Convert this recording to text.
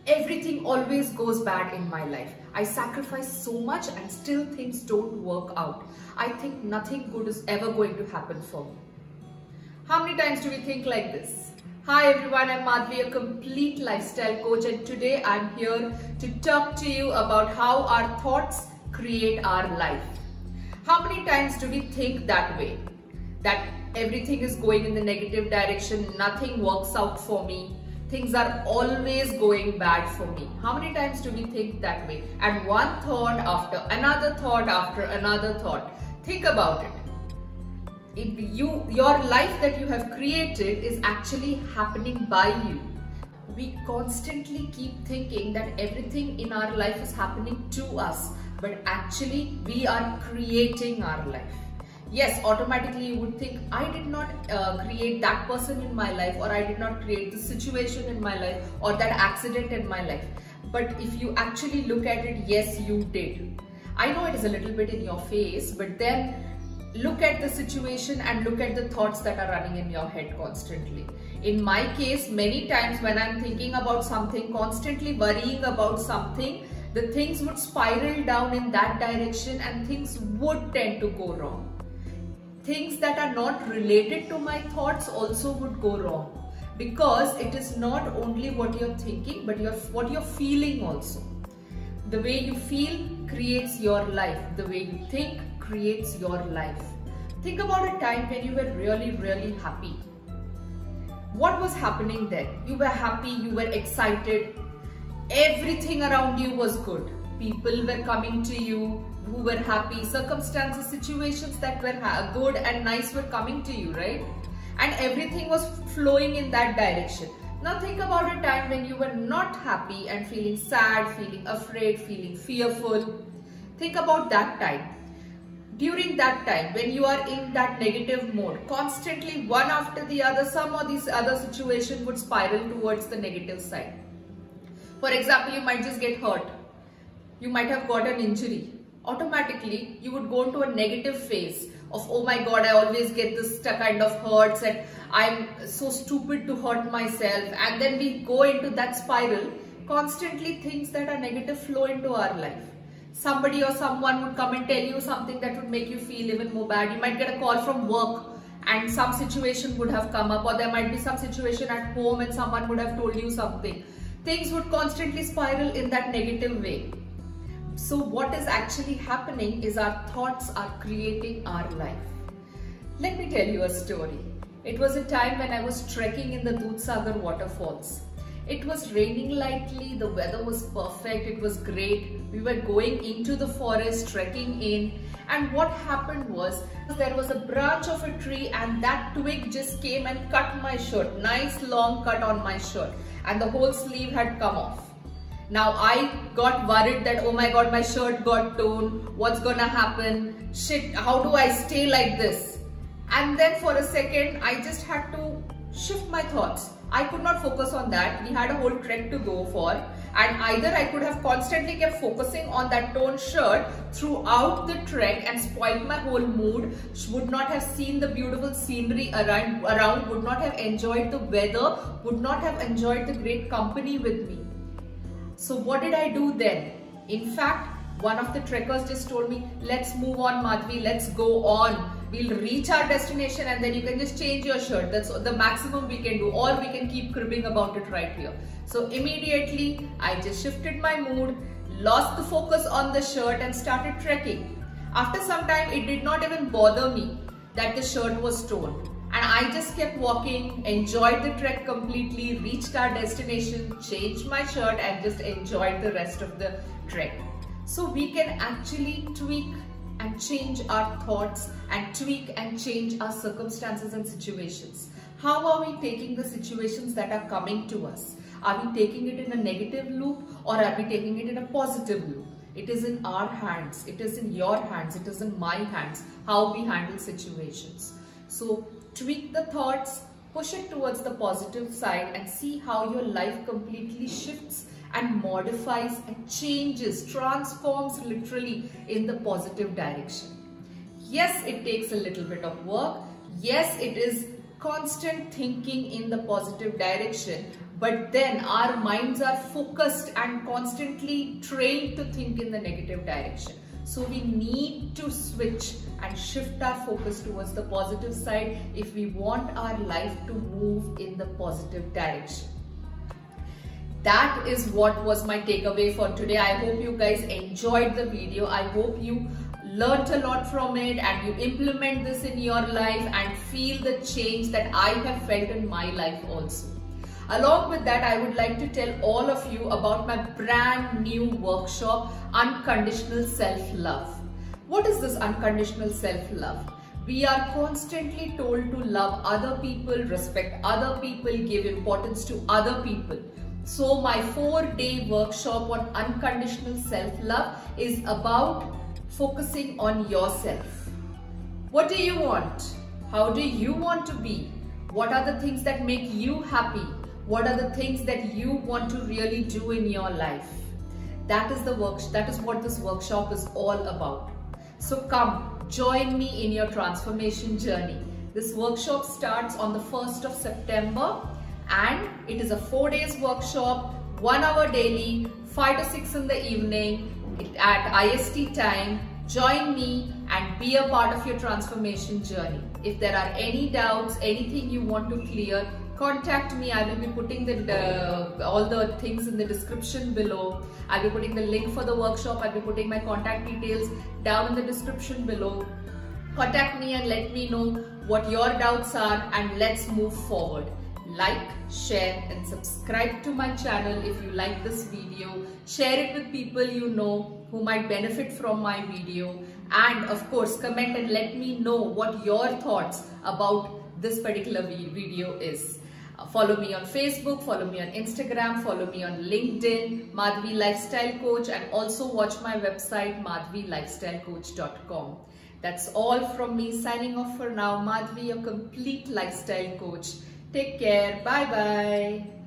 Everything always goes bad in my life. I sacrifice so much and still things don't work out. I think nothing good is ever going to happen for me. How many times do we think like this? Hi everyone, I'm Madhvi, a complete lifestyle coach, and today I'm here to talk to you about how our thoughts create our life. How many times do we think that way? That everything is going in the negative direction, nothing works out for me, things are always going bad for me. How many times do we think that way? And one thought after another thought after another thought. Think about it. Your life that you have created is actually happening by you. We constantly keep thinking that everything in our life is happening to us, but actually we are creating our life. Yes, automatically you would think, I did not create that person in my life, or I did not create the situation in my life, or that accident in my life. But if you actually look at it, yes, you did. I know it is a little bit in your face, but then look at the situation and look at the thoughts that are running in your head constantly. In my case, many times when I'm thinking about something, constantly worrying about something, the things would spiral down in that direction and things would tend to go wrong. Things that are not related to my thoughts also would go wrong, because it is not only what you're thinking, but what you're feeling also. The way you feel creates your life. The way you think creates your life. Think about a time when you were really, really happy. What was happening then? You were happy, you were excited, everything around you was good. People were coming to you who were happy, circumstances, situations that were good and nice were coming to you, right? And everything was flowing in that direction. Now think about a time when you were not happy and feeling sad, feeling afraid, feeling fearful. Think about that time. During that time, when you are in that negative mode, constantly one after the other, some of these other situation would spiral towards the negative side. For example, you might just get hurt. You might have got an injury. Automatically, you would go into a negative phase of, oh my God, I always get this kind of hurts and I'm so stupid to hurt myself. And then we go into that spiral. Constantly things that are negative flow into our life. Somebody or someone would come and tell you something that would make you feel even more bad. You might get a call from work and some situation would have come up, or there might be some situation at home and someone would have told you something. Things would constantly spiral in that negative way. So what is actually happening is our thoughts are creating our life. Let me tell you a story. It was a time when I was trekking in the Dudhsagar waterfalls. It was raining lightly, the weather was perfect, it was great. We were going into the forest, trekking in, and what happened was, there was a branch of a tree and that twig just came and cut my shirt. Nice long cut on my shirt, and the whole sleeve had come off. Now I got worried that, oh my God, my shirt got torn, what's gonna happen? Shit, how do I stay like this? And then for a second, I just had to shift my thoughts. I could not focus on that. We had a whole trek to go for, and either I could have constantly kept focusing on that torn shirt throughout the trek and spoiled my whole mood, would not have seen the beautiful scenery around, would not have enjoyed the weather, would not have enjoyed the great company with me. So what did I do then? In fact, one of the trekkers just told me, let's move on, Madhvi, let's go on. We'll reach our destination and then you can just change your shirt. That's the maximum we can do, or we can keep cribbing about it right here. So immediately, I just shifted my mood, lost the focus on the shirt and started trekking. After some time, it did not even bother me that the shirt was torn. And I just kept walking, enjoyed the trek completely, reached our destination, changed my shirt and just enjoyed the rest of the trek. So we can actually tweak and change our thoughts and tweak and change our circumstances and situations. How are we taking the situations that are coming to us? Are we taking it in a negative loop, or are we taking it in a positive loop? It is in our hands, it is in your hands, it is in my hands, how we handle situations. So tweak the thoughts, push it towards the positive side and see how your life completely shifts and modifies and changes, transforms literally in the positive direction. Yes, it takes a little bit of work. Yes, it is constant thinking in the positive direction, but then our minds are focused and constantly trained to think in the negative direction. So we need to switch and shift our focus towards the positive side if we want our life to move in the positive direction. That is what was my takeaway for today. I hope you guys enjoyed the video. I hope you learnt a lot from it and you implement this in your life and feel the change that I have felt in my life also. Along with that, I would like to tell all of you about my brand new workshop, Unconditional Self-Love. What is this unconditional self-love? We are constantly told to love other people, respect other people, give importance to other people. So my 4-day workshop on unconditional self-love is about focusing on yourself. What do you want? How do you want to be? What are the things that make you happy? What are the things that you want to really do in your life? That is what this workshop is all about. So come, join me in your transformation journey. This workshop starts on the 1st of September and it is a 4 days workshop, 1 hour daily, 5 to 6 in the evening at IST time. Join me and be a part of your transformation journey. If there are any doubts, anything you want to clear, contact me. I will be putting all the things in the description below. I'll be putting the link for the workshop. I'll be putting my contact details down in the description below. Contact me and let me know what your doubts are and let's move forward. Like, share and subscribe to my channel if you like this video. Share it with people you know who might benefit from my video. And of course, comment and let me know what your thoughts about this particular video is. Follow me on Facebook, follow me on Instagram, follow me on LinkedIn, Madhvi Lifestyle Coach, and also watch my website madhvilifestylecoach.com. That's all from me, signing off for now. Madhvi, your complete lifestyle coach. Take care. Bye bye.